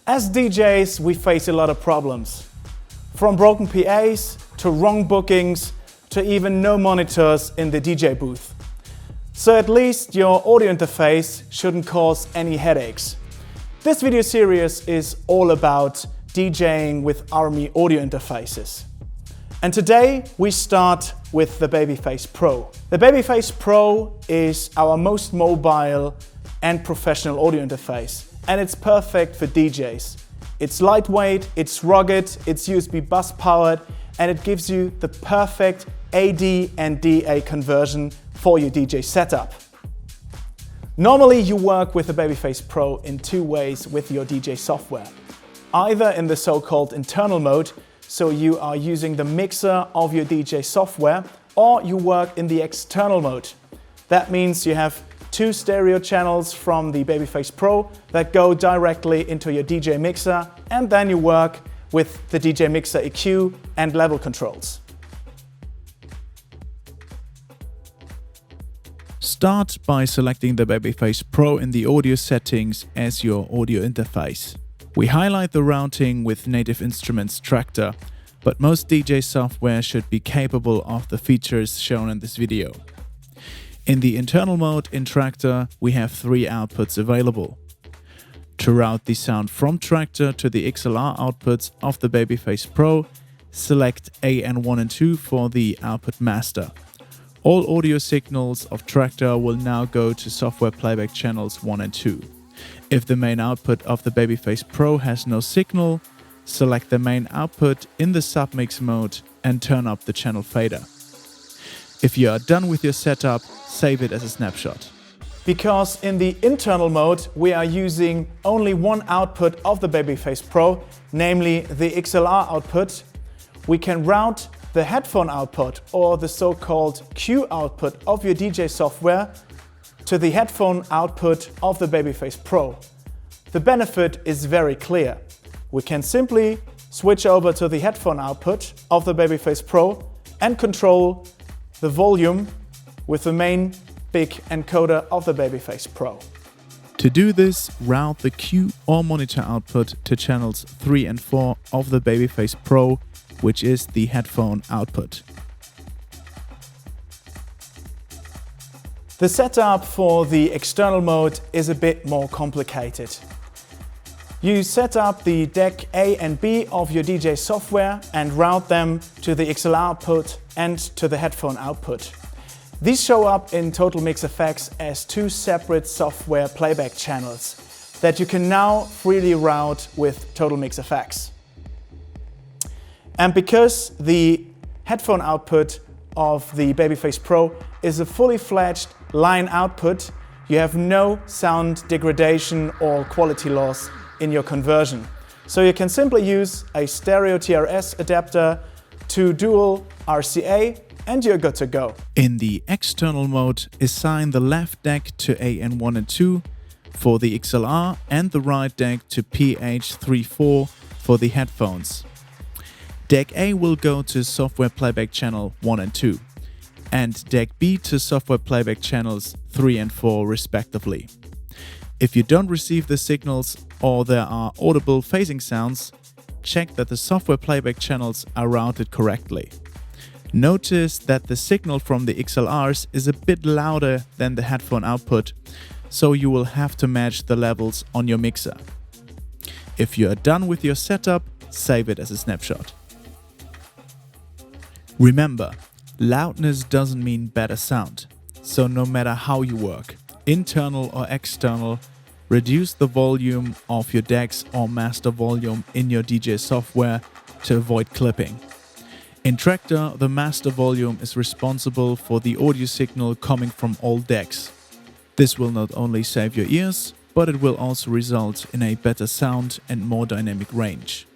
As DJs, we face a lot of problems. From broken PAs, to wrong bookings, to even no monitors in the DJ booth. So at least your audio interface shouldn't cause any headaches. This video series is all about DJing with ARMY audio interfaces. And today we start with the Babyface Pro. The Babyface Pro is our most mobile and professional audio interface, and it's perfect for DJs. It's lightweight, it's rugged, it's USB bus powered, and it gives you the perfect AD and DA conversion for your DJ setup. Normally you work with the Babyface Pro in two ways with your DJ software. Either in the so-called internal mode, so you are using the mixer of your DJ software, or you work in the external mode. That means you have two stereo channels from the Babyface Pro that go directly into your DJ mixer, and then you work with the DJ mixer EQ and level controls. Start by selecting the Babyface Pro in the audio settings as your audio interface. We highlight the routing with Native Instruments Traktor, but most DJ software should be capable of the features shown in this video. In the internal mode in Traktor, we have three outputs available. To route the sound from Traktor to the XLR outputs of the Babyface Pro, select AN1 and 2 for the output master. All audio signals of Traktor will now go to software playback channels 1 and 2. If the main output of the Babyface Pro has no signal, select the main output in the submix mode and turn up the channel fader. If you are done with your setup, save it as a snapshot. Because in the internal mode we are using only one output of the Babyface Pro, namely the XLR output, we can route the headphone output or the so-called Q output of your DJ software to the headphone output of the Babyface Pro. The benefit is very clear. We can simply switch over to the headphone output of the Babyface Pro and control the volume with the main big encoder of the Babyface Pro. To do this, route the Q or monitor output to channels 3 and 4 of the Babyface Pro, which is the headphone output. The setup for the external mode is a bit more complicated. You set up the deck A and B of your DJ software and route them to the XLR output and to the headphone output. These show up in Total Mix FX as two separate software playback channels that you can now freely route with Total Mix FX. And because the headphone output of the Babyface Pro is a fully fledged line output, you have no sound degradation or quality loss in your conversion. So you can simply use a stereo TRS adapter to dual RCA and you're good to go. In the external mode, assign the left deck to AN1 and 2 for the XLR and the right deck to PH34 for the headphones. Deck A will go to software playback channel 1 and 2, and Deck B to software playback channels 3 and 4 respectively. If you don't receive the signals or there are audible phasing sounds, check that the software playback channels are routed correctly. Notice that the signal from the XLRs is a bit louder than the headphone output, so you will have to match the levels on your mixer. If you are done with your setup, save it as a snapshot. Remember, loudness doesn't mean better sound, so no matter how you work, internal or external, reduce the volume of your decks or master volume in your DJ software to avoid clipping. In Traktor, the master volume is responsible for the audio signal coming from all decks. This will not only save your ears, but it will also result in a better sound and more dynamic range.